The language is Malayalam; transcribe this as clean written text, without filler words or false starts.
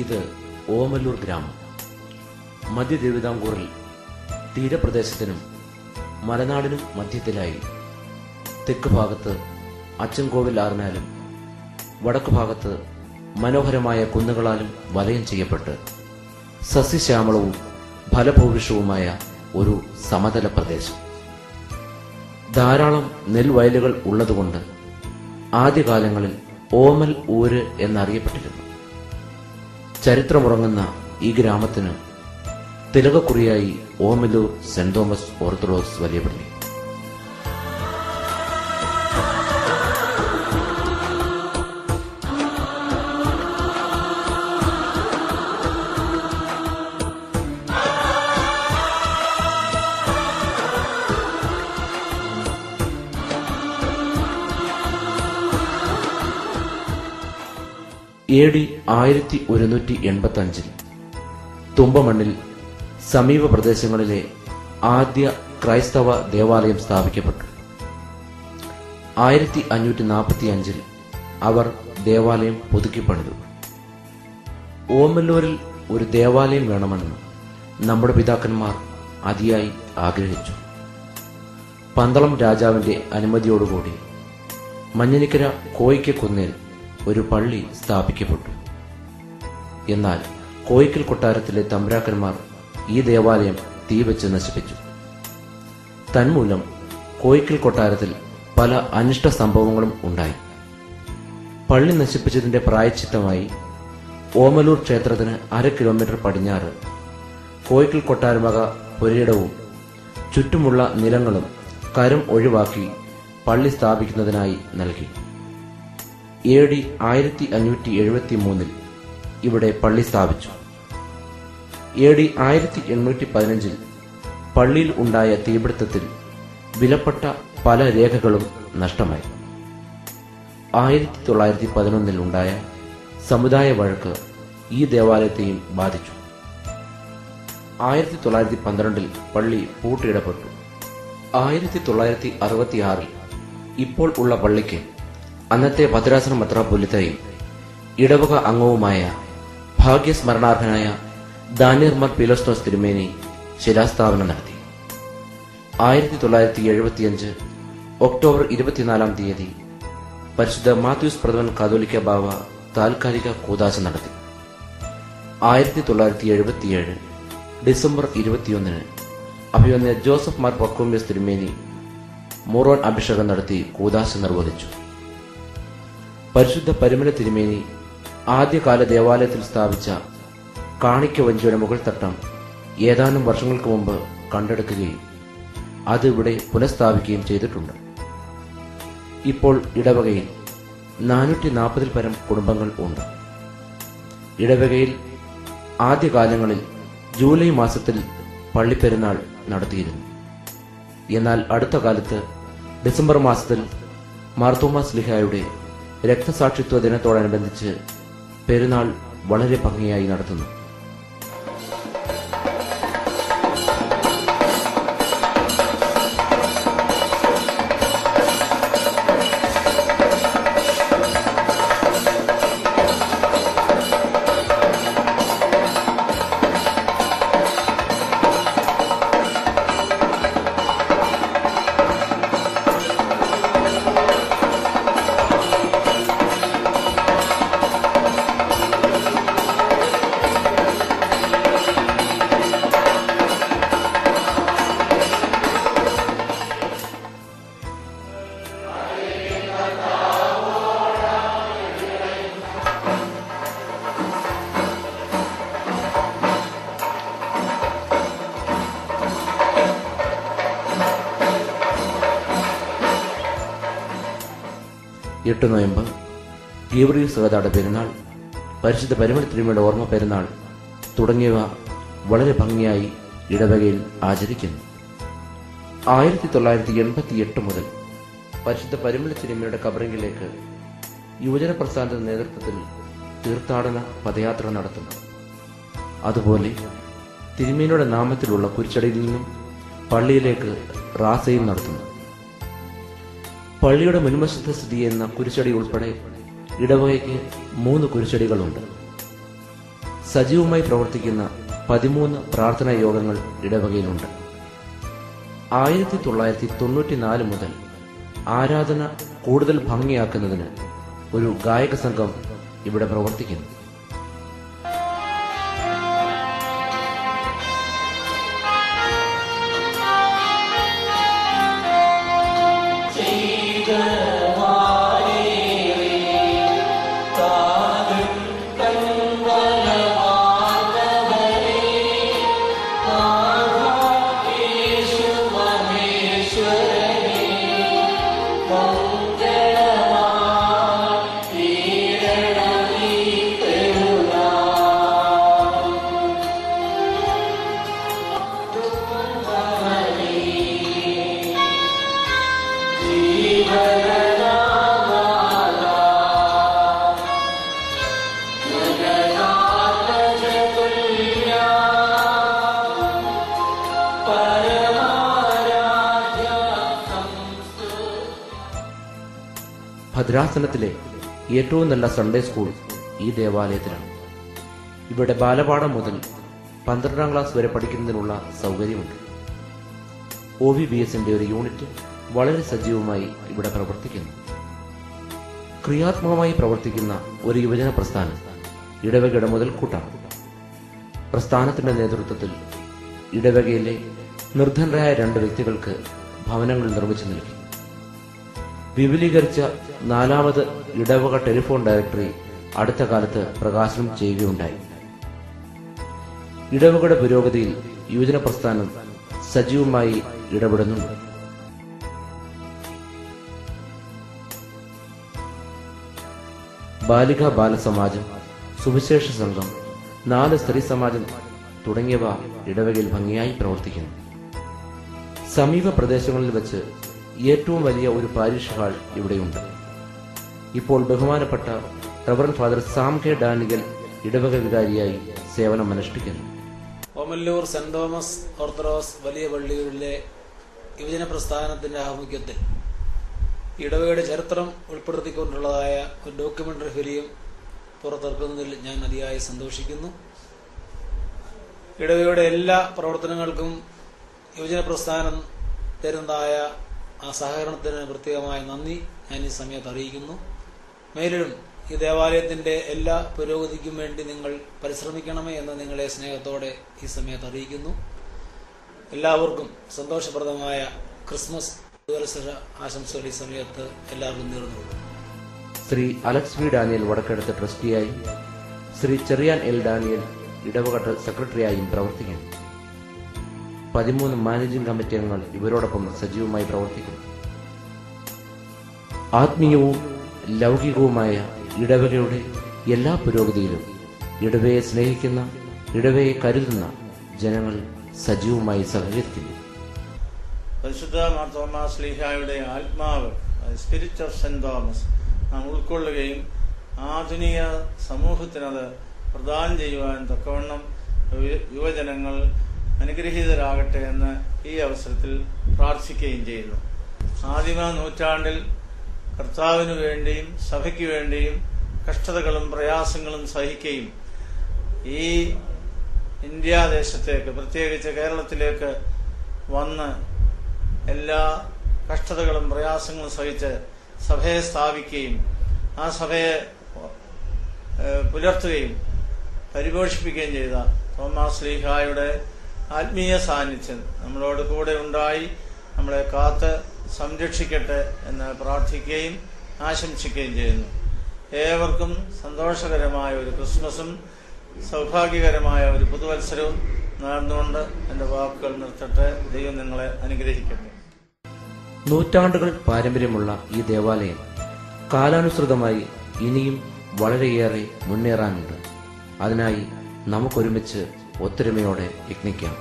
ഇത് ഓമല്ലൂർ ഗ്രാമം. മധ്യ തിരുവിതാംകൂറിൽ തീരപ്രദേശത്തിനും മലനാടിനും മധ്യത്തിലായി തെക്ക് ഭാഗത്ത് അച്ചൻകോവിൽ ആറിനാലും വടക്ക് ഭാഗത്ത് മനോഹരമായ കുന്നുകളാലും വലയം ചെയ്യപ്പെട്ട് സസ്യശ്യാമളവും ഫലഭൂവിഷവുമായ ഒരു സമതല പ്രദേശം. ധാരാളം നെൽവയലുകൾ ഉള്ളതുകൊണ്ട് ആദ്യകാലങ്ങളിൽ ഓമൽ ഊര് എന്നറിയപ്പെട്ടിരുന്നു. ചരിത്രമുറങ്ങുന്ന ഈ ഗ്രാമത്തിന് തിലകക്കുറിയായി ഓമല്ലൂർ സെന്റ് തോമസ് ഓർത്തഡോക്സ് വലിയ പള്ളി. AD 1185 തുമ്പമണ്ണിൽ സമീപ പ്രദേശങ്ങളിലെ ആദ്യ ക്രൈസ്തവ ദേവാലയം സ്ഥാപിക്കപ്പെട്ടു. 1545 അവർ ദേവാലയം പുതുക്കിപ്പണിതു. ഓമല്ലൂരിൽ ഒരു ദേവാലയം വേണമെന്ന് നമ്മുടെ പിതാക്കന്മാർ അതിയായി ആഗ്രഹിച്ചു. പന്തളം രാജാവിന്റെ അനുമതിയോടുകൂടി മഞ്ഞനിക്കര കോയിക്കക്കുന്നിൽ ഒരു പള്ളി സ്ഥാപിക്കപ്പെട്ടു. എന്നാൽ കോയിക്കൽ കൊട്ടാരത്തിലെ തമ്പുരാക്കന്മാർ ഈ ദേവാലയം തീവെച്ച് നശിപ്പിച്ചു. തന്മൂലം കോയിക്കൽ കൊട്ടാരത്തിൽ പല അനിഷ്ട സംഭവങ്ങളും ഉണ്ടായി. പള്ളി നശിപ്പിച്ചതിന്റെ പ്രായശ്ചിത്തമായി ഓമല്ലൂർ ക്ഷേത്രത്തിന് 1/2 കിലോമീറ്റർ പടിഞ്ഞാറ് കോയിക്കൽ കൊട്ടാരമക പുരയിടവും ചുറ്റുമുള്ള നിലങ്ങളും കരം ഒഴിവാക്കി പള്ളി സ്ഥാപിക്കുന്നതിനായി നൽകി. AD 1573 ഇവിടെ പള്ളി സ്ഥാപിച്ചു. AD 1815 പള്ളിയിൽ ഉണ്ടായ തീപിടുത്തത്തിൽ വിലപ്പെട്ട പല രേഖകളും നഷ്ടമായി. 1911 ഉണ്ടായ സമുദായ വഴക്ക് ഈ ദേവാലയത്തെയും ബാധിച്ചു. 1912 പള്ളി പൂട്ടിയിടപ്പെട്ടു. 1966 ഇപ്പോൾ ഉള്ള പള്ളിക്ക് അന്നത്തെ ഭദ്രാസന മെത്രാപ്പൊലീത്തയും ഇടവക അംഗവുമായ ഭാഗ്യസ്മരണാർഹനായ ദാനിയേൽ മാർ പീലോസ്തോസ് തിരുമേനി ശിലാസ്ഥാപനം നടത്തി. 1975 ഒക്ടോബർ 24 പരിശുദ്ധ മാത്യൂസ് പ്രഥമൻ കാതോലിക്ക ബാവ താൽക്കാലിക കൂദാശ നടത്തി. 1977 ഡിസംബർ 21 അഭിവന്യ ജോസഫ് മാർ പർക്കോമ്യസ് തിരുമേനി മൂറോൻ അഭിഷേകം നടത്തി കൂദാശ നിർവഹിച്ചു. പരിശുദ്ധ പരിമല തിരുമേനി ആദ്യകാല ദേവാലയത്തിൽ സ്ഥാപിച്ച കാണിക്ക വഞ്ചിയുടെ മുകൾ തട്ടം ഏതാനും വർഷങ്ങൾക്ക് മുമ്പ് കണ്ടെടുക്കുകയും അത് ഇവിടെ പുനഃസ്ഥാപിക്കുകയും ചെയ്തിട്ടുണ്ട്. ഇപ്പോൾ ഇടവകയിൽ 440 പരം കുടുംബങ്ങൾ ഉണ്ട്. ഇടവകയിൽ ആദ്യകാലങ്ങളിൽ ജൂലൈ മാസത്തിൽ പള്ളിപ്പെരുന്നാൾ നടത്തിയിരുന്നു. എന്നാൽ അടുത്ത കാലത്ത് ഡിസംബർ മാസത്തിൽ മാർത്തോമാ ശ്ലീഹായുടെ രക്തസാക്ഷിത്വ ദിനത്തോടനുബന്ധിച്ച് പെരുന്നാൾ വളരെ ഭംഗിയായി നടത്തുന്നു. നോയമ്പ്, ഗീവറിൽ സഹദായുടെ പെരുന്നാൾ, പരിശുദ്ധ പരിമല തിരുമേനിയുടെ ഓർമ്മ പെരുന്നാൾ തുടങ്ങിയവ വളരെ ഭംഗിയായി ഇടവകയിൽ ആചരിക്കുന്നു. 1988 മുതൽ പരിശുദ്ധ പരിമല തിരുമേനിയുടെ കബറിംഗിലേക്ക് യുവജന പ്രസ്ഥാനത്തിന്റെ നേതൃത്വത്തിൽ തീർത്ഥാടന പദയാത്ര നടത്തുന്നു. അതുപോലെ തിരുമേനിയുടെ നാമത്തിലുള്ള കുരിശടിയിൽ നിന്നും പള്ളിയിലേക്ക് റാസയും നടത്തുന്നു. പള്ളിയുടെ മുൻവശത്ത് സ്ഥിതി ചെയ്യുന്ന കുരിശടി ഉൾപ്പെടെ ഇടവകയ്ക്ക് 3 കുരിശടികളുണ്ട്. സജീവമായി പ്രവർത്തിക്കുന്ന 13 പ്രാർത്ഥനാ യോഗങ്ങൾ ഇടവകയിലുണ്ട്. 1994 മുതൽ ആരാധന കൂടുതൽ ഭംഗിയാക്കുന്നതിന് ഒരു ഗായക സംഘം ഇവിടെ പ്രവർത്തിക്കുന്നു. ഭദ്രാസനത്തിലെ ഏറ്റവും നല്ല സൺഡേ സ്കൂൾ ഈ ദേവാലയത്തിലാണ്. ഇവിടെ ബാലപാഠം മുതൽ 12ാം ക്ലാസ് വരെ പഠിക്കുന്നതിനുള്ള സൗകര്യമുണ്ട്. OVBSന്റെ ഒരു യൂണിറ്റ് വളരെ സജീവമായി ഇവിടെ പ്രവർത്തിക്കുന്നു. ക്രിയാത്മകമായി പ്രവർത്തിക്കുന്ന ഒരു യുവജന പ്രസ്ഥാനം ഇടവകയുടെ മുതൽക്കൂട്ടാണ്. പ്രസ്ഥാനത്തിന്റെ നേതൃത്വത്തിൽ ഇടവകയിലെ നിർധനരായ 2 വ്യക്തികൾക്ക് ഭവനങ്ങൾ നിർമ്മിച്ചു നൽകി. വിപുലീകരിച്ച 4ാമത് ഇടവക ടെലിഫോൺ ഡയറക്ടറി അടുത്ത കാലത്ത് പ്രകാശനം ചെയ്യുകയുണ്ടായി. ഇടവകയുടെ പുരോഗതിയിൽ യുവജന പ്രസ്ഥാനം സജീവമായി ഇടപെടുന്നുണ്ട്. ബാലികാ ബാലസമാജം, സുവിശേഷ സംഘം, 4 സ്ത്രീ സമാജം തുടങ്ങിയവ ഇടവകയിൽ ഭംഗിയായി പ്രവർത്തിക്കുന്നു. സമീപ പ്രദേശങ്ങളിൽ വെച്ച് ഏറ്റവും വലിയ ഒരു പാരിഷ് ഹാൾ ഇവിടെയുണ്ട്. ഇപ്പോൾ ബഹുമാനപ്പെട്ട reverend father Sam K Daniel ഇടവക വികാരിയായി സേവനമനുഷ്ഠിക്കുന്നു. ഓമല്ലൂർ സെന്റ് തോമസ് ഓർത്തഡോക്സ് വലിയ പള്ളികളിലെ യുവജന പ്രസ്ഥാനത്തിന്റെ ആഭിമുഖ്യത്തിൽ ഇടവകയുടെ ചരിത്രം ഉൾപ്പെടുത്തിക്കൊണ്ടുള്ളതായ ഒരു ഡോക്യുമെന്ററി ഫിലിം പുറത്തിറക്കുന്നതിൽ ഞാൻ അതിയായി സന്തോഷിക്കുന്നു. ഇടവകയുടെ എല്ലാ പ്രവർത്തനങ്ങൾക്കും യുവജന പ്രസ്ഥാനം തരുന്നതായ ആ സഹകരണത്തിന് പ്രത്യേകമായ നന്ദി ഞാൻ ഈ സമയത്ത് അറിയിക്കുന്നു. മേലും ഈ ദേവാലയത്തിന്റെ എല്ലാ പുരോഗതിക്കും വേണ്ടി നിങ്ങൾ പരിശ്രമിക്കണമേ എന്ന് നിങ്ങളെ സ്നേഹത്തോടെ ഈ സമയത്ത് അറിയിക്കുന്നു. എല്ലാവർക്കും സന്തോഷപ്രദമായ ക്രിസ്മസ് പുതുവത്സര ആശംസകൾ ഈ സമയത്ത് എല്ലാവർക്കും നേർന്നു. Shri Alex V Daniel Vadakkeduthu ട്രസ്റ്റിയായും ശ്രീ ചെറിയാൻ എൽ ഡാനിയൽ ഇടവക സെക്രട്ടറിയായും പ്രവർത്തിക്കുന്നു. 13 മാനേജിംഗ് കമ്മിറ്റി അംഗങ്ങൾ ഇവരോടൊപ്പം സജീവമായി പ്രവർത്തിക്കുന്നു. ആത്മീയവും ലൗകികവുമായ ഇടവകയുടെ എല്ലാ പുരോഗതിയിലും ഇടവയെ സ്നേഹിക്കുന്ന, ഇടവയെ കരുതുന്ന ജനങ്ങൾ സജീവമായി സഹകരിക്കുന്നു. പരിശുദ്ധ മാർ തോമസ് ശ്ലീഹായുടെ ആത്മാവ്, സ്പിരിറ്റ് ഓഫ് സെന്റ് തോമസ്, നാം ഉൾക്കൊള്ളുകയും ആധുനിക സമൂഹത്തിനത് പ്രദാനം ചെയ്യുവാൻ തക്കവണ്ണം യുവജനങ്ങൾ അനുഗ്രഹീതരാകട്ടെ എന്ന് ഈ അവസരത്തിൽ പ്രാർത്ഥിക്കുകയും ചെയ്യുന്നു. ആദിമ നൂറ്റാണ്ടിൽ കർത്താവിനു വേണ്ടിയും സഭയ്ക്ക് വേണ്ടിയും കഷ്ടതകളും പ്രയാസങ്ങളും സഹിക്കുകയും ഈ ഇന്ത്യാദേശത്തേക്ക്, പ്രത്യേകിച്ച് കേരളത്തിലേക്ക് വന്ന് എല്ലാ കഷ്ടതകളും പ്രയാസങ്ങളും സഹിച്ച് സഭയെ സ്ഥാപിക്കുകയും ആ സഭയെ പുലർത്തുകയും പരിപോഷിപ്പിക്കുകയും ചെയ്ത തോമാസ് ശ്ലീഹായുടെ ആത്മീയ സാന്നിധ്യം നമ്മളോട് കൂടെ ഉണ്ടായി നമ്മളെ കാത്ത് സംരക്ഷിക്കട്ടെ എന്ന് പ്രാർത്ഥിക്കുകയും ആശംസിക്കുകയും ചെയ്യുന്നു. ഏവർക്കും സന്തോഷകരമായ ഒരു ക്രിസ്മസും സൗഭാഗ്യകരമായ ഒരു പുതുവത്സരവും നേർന്നുകൊണ്ട് എന്റെ വാക്കുകൾ നിർത്തട്ടെ. ദൈവം നിങ്ങളെ അനുഗ്രഹിക്കട്ടെ. നൂറ്റാണ്ടുകൾ പാരമ്പര്യമുള്ള ഈ ദേവാലയം കാലാനുസൃതമായി ഇനിയും വളരെയേറെ മുന്നേറാനുണ്ട്. അതിനായി നമുക്കൊരുമിച്ച് ഒത്തൊരുമയോടെ യത്നിക്കാം.